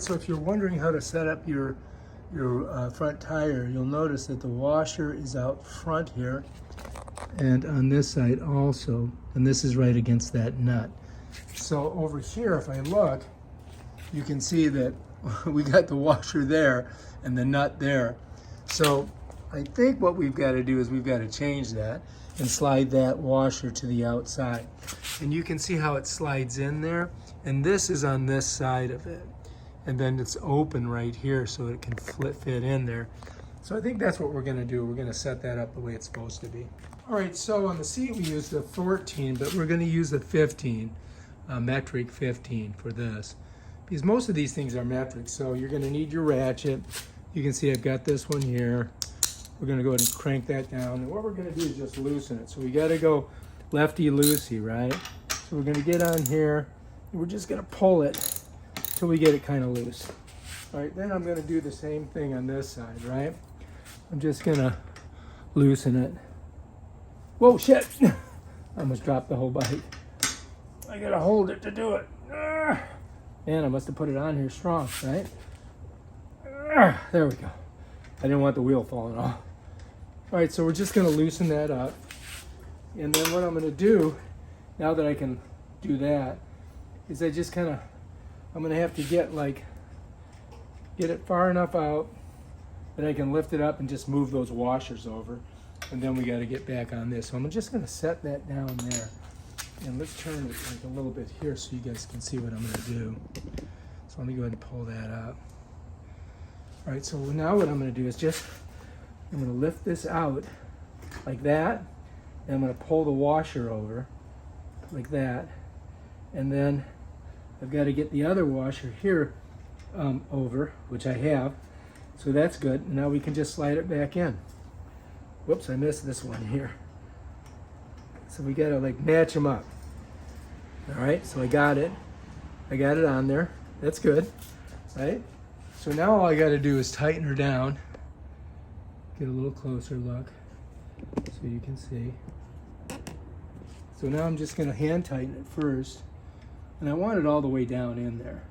So if you're wondering how to set up your front tire, you'll notice that the washer is out front here and on this side also, and this is right against that nut. So over here, if I look, you can see that we got the washer there and the nut there. So I think what we've got to do is we've got to change that and slide that washer to the outside. And you can see how it slides in there, and this is on this side of it. And then it's open right here so it can fit in there. So I think that's what we're gonna do. We're gonna set that up the way it's supposed to be. All right, so on the seat we use the 14, but we're gonna use the 15, metric 15 for this. Because most of these things are metric, so you're gonna need your ratchet. You can see I've got this one here. We're gonna go ahead and crank that down. And what we're gonna do is just loosen it. So we gotta go lefty-loosey, right? So we're gonna get on here, and we're just gonna pull it till we get it kind of loose. All right, then I'm gonna do the same thing on this side, right? I'm just gonna loosen it. Whoa, shit! I almost dropped the whole bike. I gotta hold it to do it. Man, I must have put it on here strong, right? There we go. I didn't want the wheel falling off. All right, so we're just gonna loosen that up. And then what I'm gonna do, now that I can do that, is I just kind of, I'm gonna have to get it far enough out that I can lift it up and just move those washers over. And then we gotta get back on this. So I'm just gonna set that down there. And let's turn it like a little bit here so you guys can see what I'm gonna do. So let me go ahead and pull that up. All right, so now what I'm gonna do is I'm gonna lift this out like that. And I'm gonna pull the washer over like that. And then I've got to get the other washer here over, which I have. So that's good. Now we can just slide it back in. Whoops, I missed this one here. So we got to like match them up. All right, so I got it. I got it on there. That's good, right? So now all I got to do is tighten her down. Get a little closer look so you can see. So now I'm just going to hand tighten it first. And I want it all the way down in there.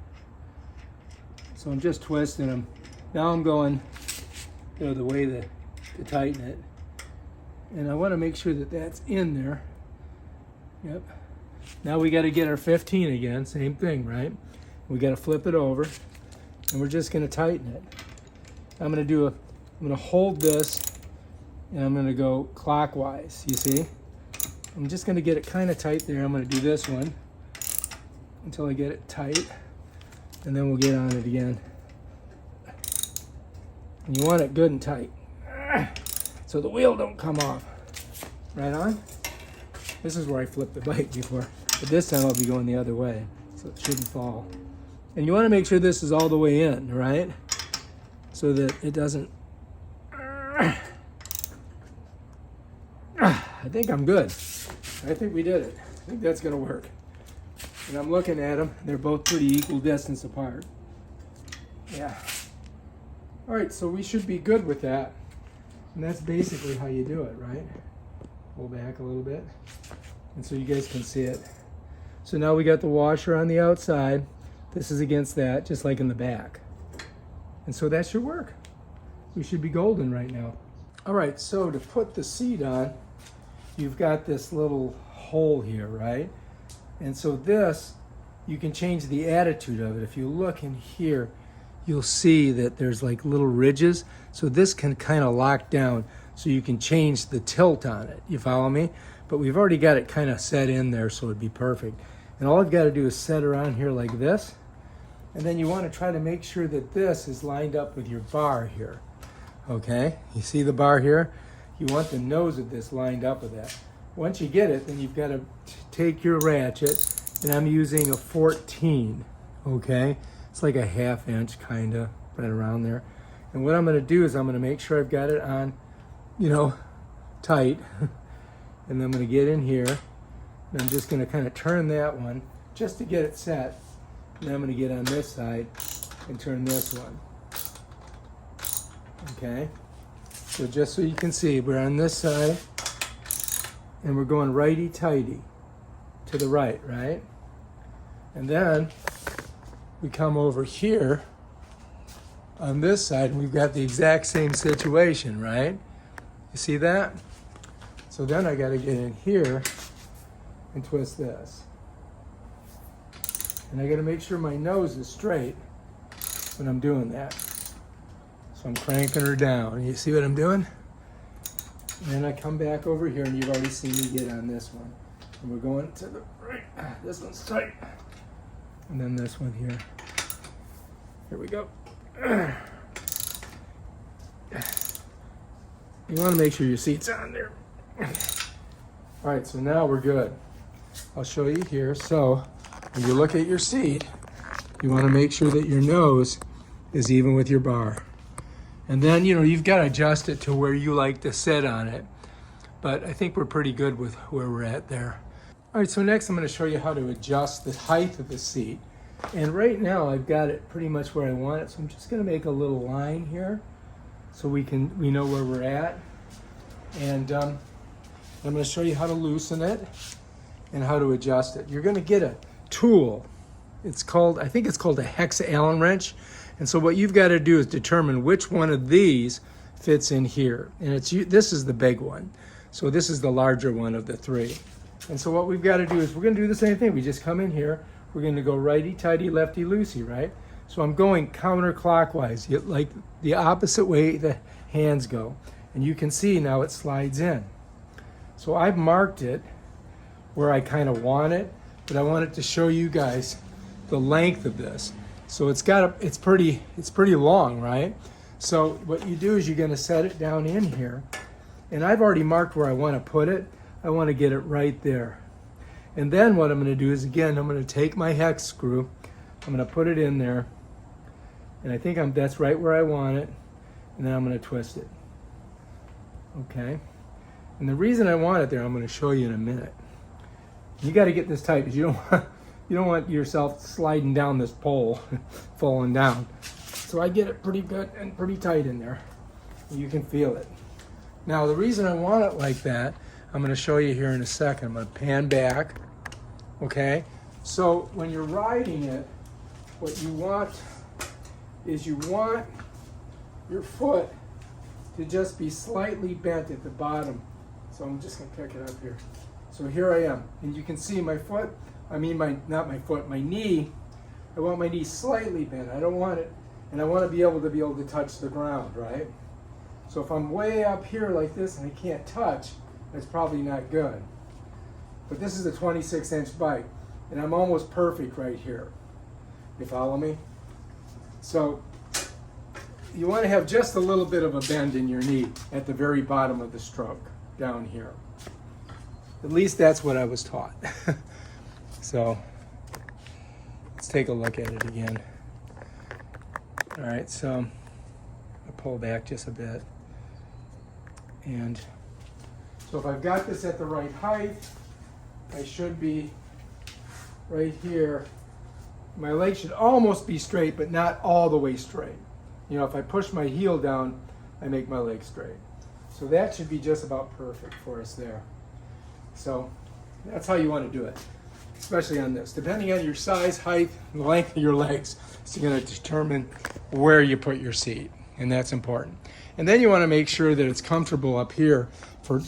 So I'm just twisting them. Now I'm going, the way to tighten it. And I want to make sure that that's in there. Yep. Now we got to get our 15 again, same thing, right? We got to flip it over, and we're just going to tighten it. I'm going to hold this, and I'm going to go clockwise, you see? I'm just going to get it kind of tight there. I'm going to do this one until I get it tight, and then we'll get on it again. And you want it good and tight so the wheel don't come off. Right on? This is where I flipped the bike before, but this time I'll be going the other way, so it shouldn't fall. And you want to make sure this is all the way in, right? So that it doesn't... I think I'm good. I think we did it. I think that's going to work. And I'm looking at them. They're both pretty equal distance apart. Yeah. All right, so we should be good with that. And that's basically how you do it, right? Pull back a little bit. And so you guys can see it. So now we got the washer on the outside. This is against that, just like in the back. And so that should work. We should be golden right now. All right, so to put the seat on, you've got this little hole here, right? And so this, you can change the attitude of it. If you look in here, you'll see that there's like little ridges. So this can kind of lock down so you can change the tilt on it. You follow me? But we've already got it kind of set in there so it'd be perfect. And all I've got to do is set her on here like this. And then you want to try to make sure that this is lined up with your bar here. Okay? You see the bar here? You want the nose of this lined up with that. Once you get it, then you've got to take your ratchet, and I'm using a 14, okay? It's like a 1/2 inch, kind of, right around there. And what I'm going to do is I'm going to make sure I've got it on, tight. And then I'm going to get in here, and I'm just going to kind of turn that one just to get it set. And then I'm going to get on this side and turn this one. Okay? So just so you can see, we're on this side, and we're going righty-tighty to the right, right? And then we come over here on this side, we've got the exact same situation, right? You see that? So then I got to get in here and twist this. And I got to make sure my nose is straight when I'm doing that. So I'm cranking her down. You see what I'm doing? And then I come back over here, and you've already seen me get on this one. And we're going to the right. This one's tight. And then this one here. Here we go. You want to make sure your seat's on there. All right, so now we're good. I'll show you here. So when you look at your seat, you want to make sure that your nose is even with your bar. And then, you know, you've got to adjust it to where you like to sit on it. But I think we're pretty good with where we're at there. All right, so next I'm going to show you how to adjust the height of the seat. And right now I've got it pretty much where I want it. So I'm just going to make a little line here so we know where we're at. And I'm going to show you how to loosen it and how to adjust it. You're going to get a tool. I think it's called a hex Allen wrench. And so what you've got to do is determine which one of these fits in here. And this is the big one. So this is the larger one of the three. And so what we've got to do is we're going to do the same thing. We just come in here. We're going to go righty-tighty, lefty-loosey, right? So I'm going counterclockwise, like the opposite way the hands go. And you can see now it slides in. So I've marked it where I kind of want it, but I wanted to show you guys the length of this. So it's pretty long, right? So what you do is you're going to set it down in here. And I've already marked where I want to put it. I want to get it right there. And then what I'm going to do is, again, I'm going to take my hex screw. I'm going to put it in there. And I think that's right where I want it. And then I'm going to twist it. Okay? And the reason I want it there, I'm going to show you in a minute. You got to get this tight because you don't want yourself sliding down this pole, falling down. So I get it pretty good and pretty tight in there. You can feel it. Now the reason I want it like that, I'm going to show you here in a second. I'm going to pan back. Okay? So when you're riding it, what you want is you want your foot to just be slightly bent at the bottom. So I'm just going to pick it up here. So here I am. And you can see my foot, not my foot, my knee. I want my knee slightly bent. I don't want it, and I want to be able to touch the ground, right? So if I'm way up here like this and I can't touch, that's probably not good. But this is a 26-inch bike, and I'm almost perfect right here. You follow me? So you want to have just a little bit of a bend in your knee at the very bottom of the stroke, down here. At least that's what I was taught. So let's take a look at it again. All right, so I'll pull back just a bit. And so if I've got this at the right height, I should be right here. My leg should almost be straight, but not all the way straight. You know, if I push my heel down, I make my leg straight. So that should be just about perfect for us there. So that's how you want to do it, especially on this. Depending on your size, height, and the length of your legs, it's going to determine where you put your seat, and that's important. And then you want to make sure that it's comfortable up here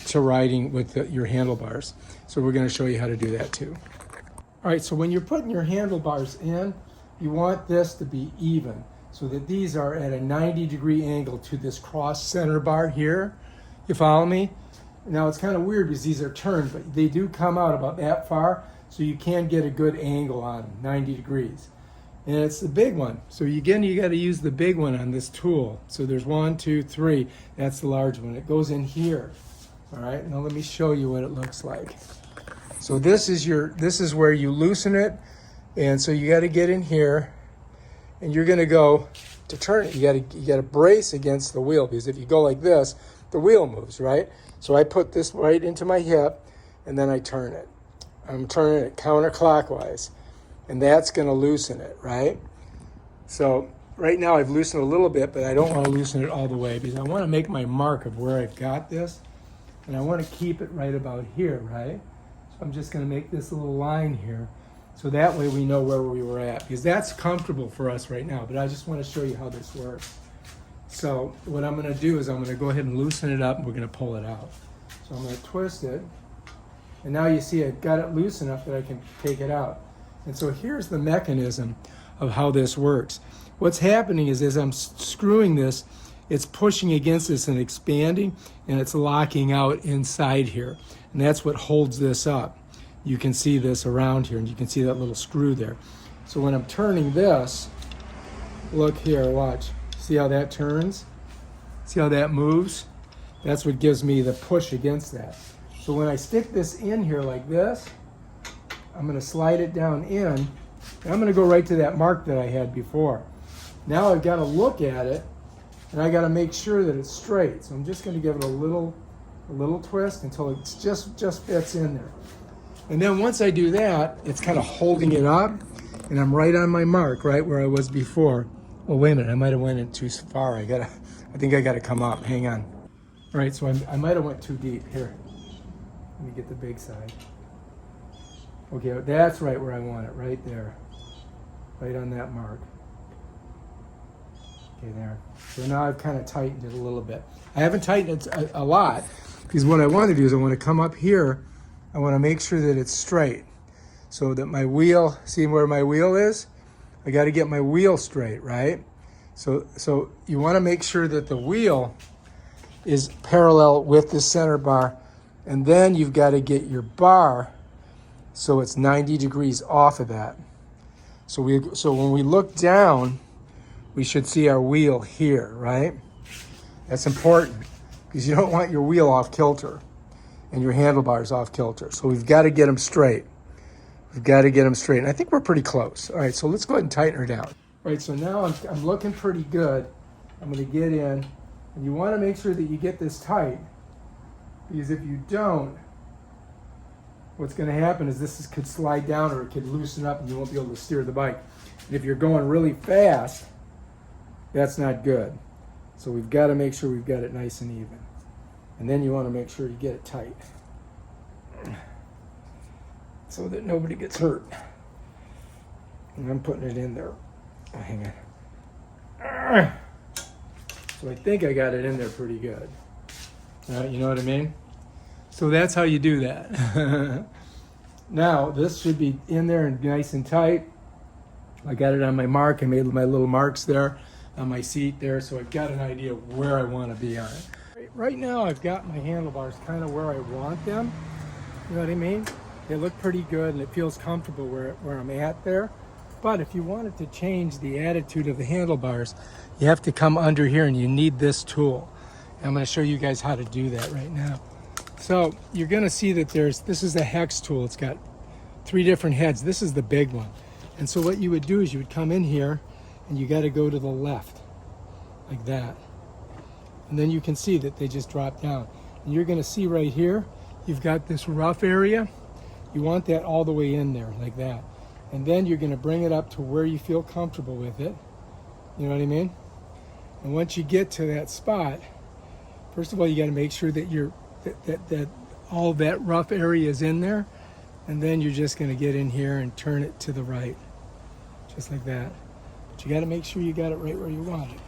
to riding with your handlebars. So we're going to show you how to do that too. All right, so when you're putting your handlebars in, you want this to be even so that these are at a 90-degree angle to this cross center bar here. You follow me? Now it's kind of weird because these are turned, but they do come out about that far, so you can get a good angle on them, 90 degrees. And it's the big one. So again, you got to use the big one on this tool. So there's 1, 2, 3. That's the large one. It goes in here. All right. Now let me show you what it looks like. So this is where you loosen it, and so you got to get in here, and you're going to go to turn it. You got to brace against the wheel, because if you go like this, the wheel moves, right? So I put this right into my hip, and then I turn it. I'm turning it counterclockwise, and that's going to loosen it, right? So right now I've loosened a little bit, but I don't want to loosen it all the way because I want to make my mark of where I've got this, and I want to keep it right about here, right? So I'm just going to make this little line here, So that way we know where we were at, because that's comfortable for us right now. But I just want to show you how this works. So what I'm going to do is I'm going to go ahead and loosen it up, and we're going to pull it out. So I'm going to twist it. And now you see I've got it loose enough that I can take it out. And so here's the mechanism of how this works. What's happening is as I'm screwing this, it's pushing against this and expanding, and it's locking out inside here. And that's what holds this up. You can see this around here, and you can see that little screw there. So when I'm turning this, look here, watch. See how that turns? See how that moves? That's what gives me the push against that. So when I stick this in here like this, I'm going to slide it down in, and I'm going to go right to that mark that I had before. Now I've got to look at it, and I got to make sure that it's straight. So I'm just going to give it a little twist until it just fits in there. And then once I do that, it's kind of holding it up, and I'm right on my mark, right where I was before. Well, wait a minute, I might have went in too far. I think I got to come up. Hang on. All right, so I might have went too deep. Here, let me get the big side. Okay, that's right where I want it, right there, right on that mark. Okay, there. So now I've kind of tightened it a little bit. I haven't tightened it a lot, because what I want to do is I want to come up here. I want to make sure that it's straight, so that my wheel, see where my wheel is? I got to get my wheel straight, right? So you want to make sure that the wheel is parallel with the center bar, and then you've got to get your bar so it's 90 degrees off of that. So when we look down, we should see our wheel here, right? That's important, because you don't want your wheel off kilter and your handlebars off kilter. So we've got to get them straight. We've got to get them straight. And I think we're pretty close. All right, so let's go ahead and tighten her down. All right, so now I'm looking pretty good. I'm going to get in. And you want to make sure that you get this tight, because if you don't, what's going to happen is this could slide down, or it could loosen up, and you won't be able to steer the bike. And if you're going really fast, that's not good. So we've got to make sure we've got it nice and even. And then you want to make sure you get it tight, so that nobody gets hurt. And I'm putting it in there. Oh, hang on. So I think I got it in there pretty good. You know what I mean? So that's how you do that. Now, this should be in there and nice and tight. I got it on my mark. I made my little marks there on my seat there, so I've got an idea of where I want to be on it. Right now, I've got my handlebars kind of where I want them. You know what I mean? They look pretty good, and it feels comfortable where I'm at there. But if you wanted to change the attitude of the handlebars, you have to come under here, and you need this tool. And I'm going to show you guys how to do that right now. So you're going to see that this is a hex tool. It's got 3 different heads. This is the big one. And so what you would do is you would come in here, and you got to go to the left, like that. And then you can see that they just drop down. And you're going to see right here, you've got this rough area. You want that all the way in there, like that. And then you're going to bring it up to where you feel comfortable with it. You know what I mean? And once you get to that spot, first of all, you got to make sure that that all that rough area is in there. And then you're just going to get in here and turn it to the right, just like that. But you got to make sure you got it right where you want it.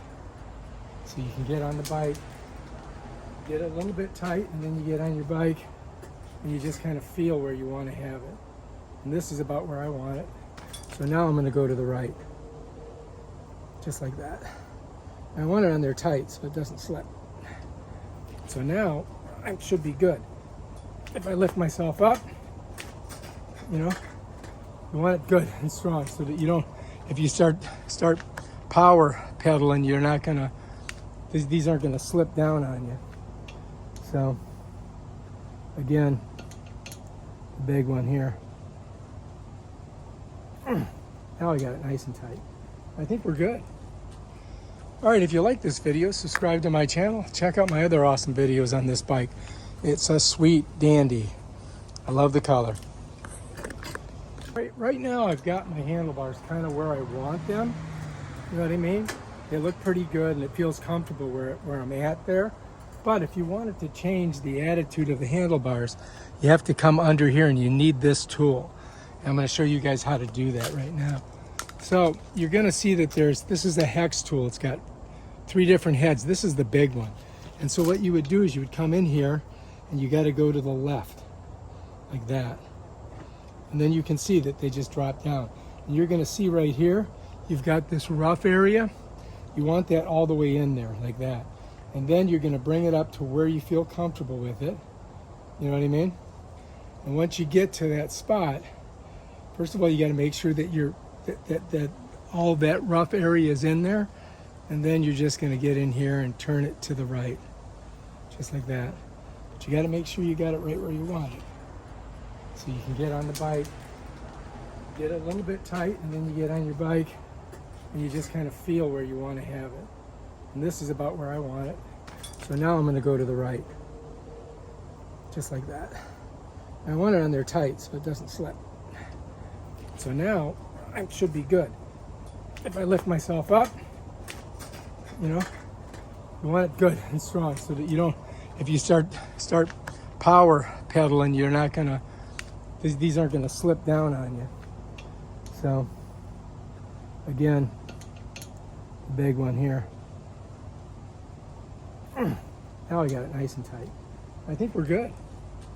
So you can get on the bike, get it a little bit tight, and then you get on your bike, and you just kind of feel where you want to have it. And this is about where I want it. So now I'm going to go to the right, just like that. I want it on there tight so it doesn't slip. So now I should be good. If I lift myself up, you know, you want it good and strong so that you don't, if you start power pedaling, you're not going to, these aren't going to slip down on you. So again, the big one here. Now I got it nice and tight. I think we're good. All right, if you like this video, subscribe to my channel. Check out my other awesome videos on this bike. It's a sweet dandy. I love the color. Right now, I've got my handlebars kind of where I want them. You know what I mean? They look pretty good, and it feels comfortable where I'm at there. But if you wanted to change the attitude of the handlebars, you have to come under here, and you need this tool. I'm going to show you guys how to do that right now. So you're going to see that this is a hex tool. It's got 3 different heads. This is the big one. And so what you would do is you would come in here and you got to go to the left like that. And then you can see that they just drop down. And you're going to see right here, you've got this rough area. You want that all the way in there like that. And then you're going to bring it up to where you feel comfortable with it. You know what I mean? And once you get to that spot, first of all, you got to make sure that that all that rough area is in there. And then you're just going to get in here and turn it to the right, just like that. But you got to make sure you got it right where you want it. So you can get on the bike, get it a little bit tight, and then you get on your bike, and you just kind of feel where you want to have it. And this is about where I want it. So now I'm going to go to the right, just like that. I want it on there tight so it doesn't slip. So now I should be good. If I lift myself up, you know, you want it good and strong so that you don't, if you start power pedaling, you're not gonna, these aren't gonna slip down on you. So again, the big one here. Now I got it nice and tight. I think we're good.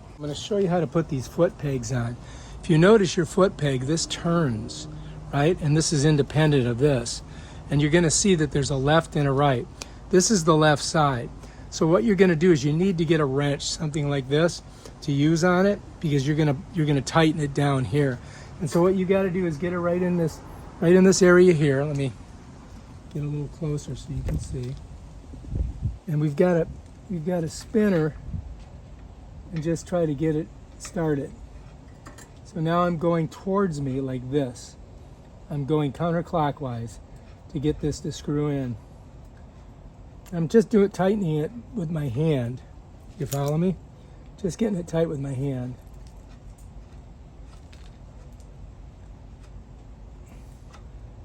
I'm going to show you how to put these foot pegs on. If you notice your foot peg, this turns, right? And this is independent of this. And you're going to see that there's a left and a right. This is the left side. So what you're going to do is you need to get a wrench, something like this, to use on it, because you're going to tighten it down here. And so what you got to do is get it right in this area here. Let me get a little closer so you can see. And we've got a spinner, and just try to get it started. So now I'm going towards me like this. I'm going counterclockwise to get this to screw in. I'm just tightening it with my hand. You follow me? Just getting it tight with my hand.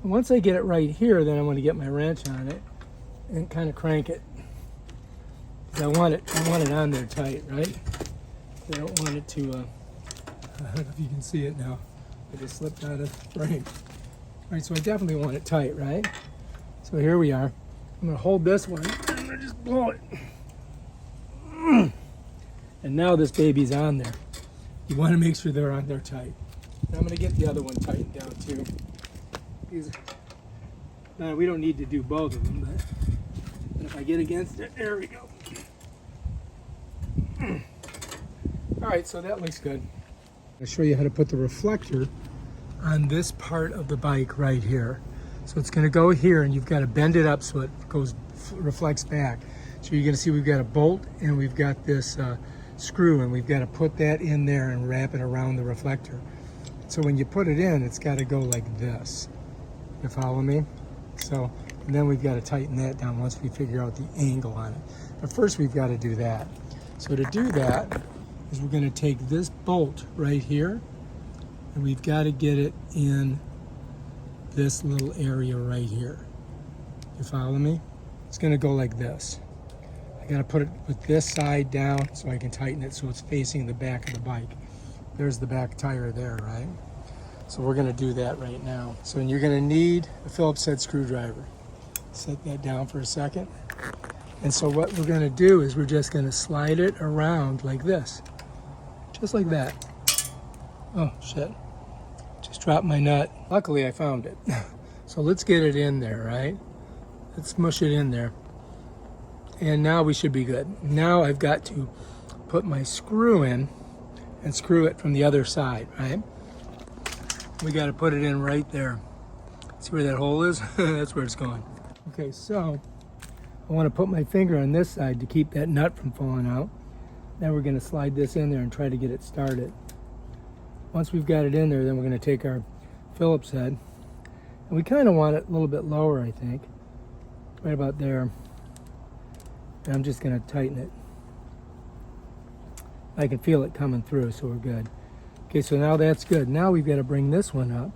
And once I get it right here, then I'm going to get my wrench on it and kind of crank it. I want it on there tight, right? I don't want it to, I don't know if you can see it now. I just slipped out of frame. All right, so I definitely want it tight, right? So here we are. I'm gonna hold this one, and I'm gonna just blow it. And now this baby's on there. You wanna make sure they're on there tight. And I'm gonna get the other one tightened down too. We don't need to do both of them, but if I get against it, there we go. All right, so that looks good. I'll show you how to put the reflector on this part of the bike right here. So it's going to go here, and you've got to bend it up so it reflects back. So you're going to see we've got a bolt and we've got this screw, and we've got to put that in there and wrap it around the reflector. So when you put it in, it's got to go like this. You follow me? So, and then we've got to tighten that down once we figure out the angle on it. But first we've got to do that. So to do that is we're going to take this bolt right here, and we've got to get it in this little area right here. You follow me? It's going to go like this. I got to put it with this side down so I can tighten it so it's facing the back of the bike. There's the back tire there, right? So we're going to do that right now. So you're going to need a Phillips head screwdriver. Set that down for a second. And so what we're going to do is we're just going to slide it around like this. Just like that. Oh, shit. Just dropped my nut. Luckily, I found it. So let's get it in there, right? Let's smush it in there. And now we should be good. Now I've got to put my screw in and screw it from the other side, right? We got to put it in right there. See where that hole is? That's where it's going. Okay, so I want to put my finger on this side to keep that nut from falling out. Then we're going to slide this in there and try to get it started. Once we've got it in there, then we're going to take our Phillips head, and we kind of want it a little bit lower, I think, right about there. And I'm just going to tighten it. I can feel it coming through, so we're good. Okay, so now that's good. Now we've got to bring this one up,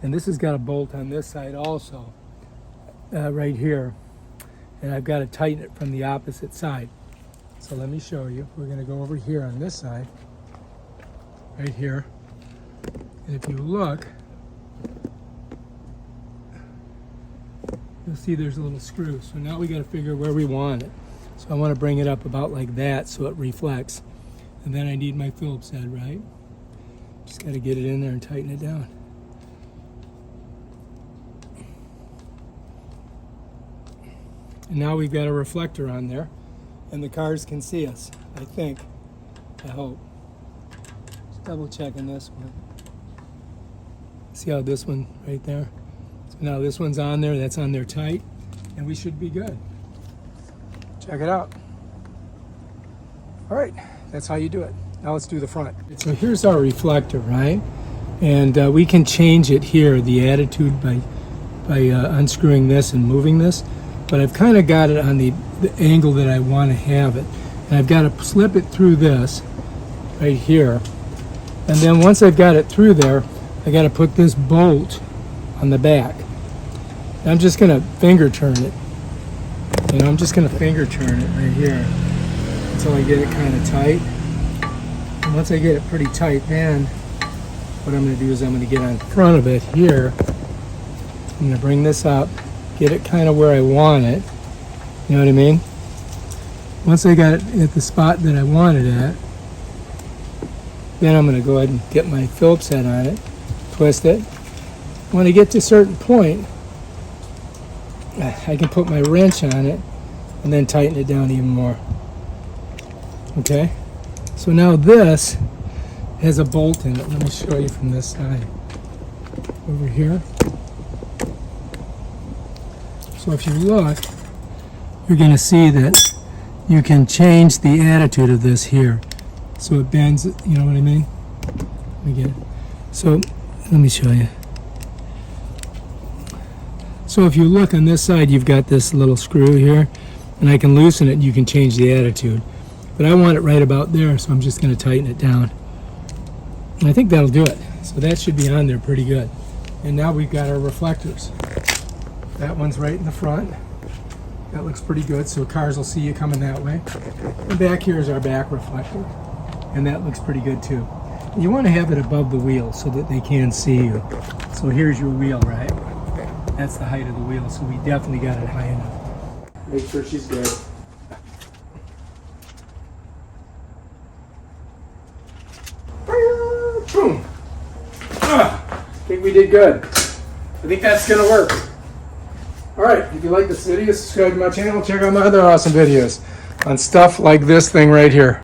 and this has got a bolt on this side also, right here. And I've got to tighten it from the opposite side. So let me show you. We're going to go over here on this side, right here. And if you look, you'll see there's a little screw. So now we got to figure where we want it. So I want to bring it up about like that so it reflects. And then I need my Phillips head, right? Just got to get it in there and tighten it down. And now we've got a reflector on there, and the cars can see us, I think. I hope. Just double checking this one. See how this one right there? So now this one's on there, that's on there tight, and we should be good. Check it out. All right, that's how you do it. Now let's do the front. So here's our reflector, right? And we can change it here, the attitude, by unscrewing this and moving this. But I've kind of got it on the angle that I want to have it. And I've got to slip it through this right here. And then once I've got it through there, I got to put this bolt on the back. And I'm just going to finger turn it. You know, I'm just going to finger turn it right here until I get it kind of tight. And once I get it pretty tight, then what I'm going to do is I'm going to get on front of it here. I'm going to bring this up, get it kind of where I want it. You know what I mean? Once I got it at the spot that I want it at, then I'm going to go ahead and get my Phillips head on it, twist it. When I get to a certain point, I can put my wrench on it and then tighten it down even more. Okay? So now this has a bolt in it. Let me show you from this side. Over here. So if you look, you're going to see that you can change the attitude of this here. So it bends, you know what I mean? Let me get it. So let me show you. So if you look on this side, you've got this little screw here, and I can loosen it and you can change the attitude. But I want it right about there, so I'm just going to tighten it down. And I think that'll do it. So that should be on there pretty good. And now we've got our reflectors. That one's right in the front. That looks pretty good, so cars will see you coming that way. And back here is our back reflector. And that looks pretty good too. And you want to have it above the wheel so that they can see you. So here's your wheel, right? That's the height of the wheel, so we definitely got it high enough. Make sure she's good. Boom! I think we did good. I think that's gonna work. Alright, if you like this video, subscribe to my channel, check out my other awesome videos on stuff like this thing right here.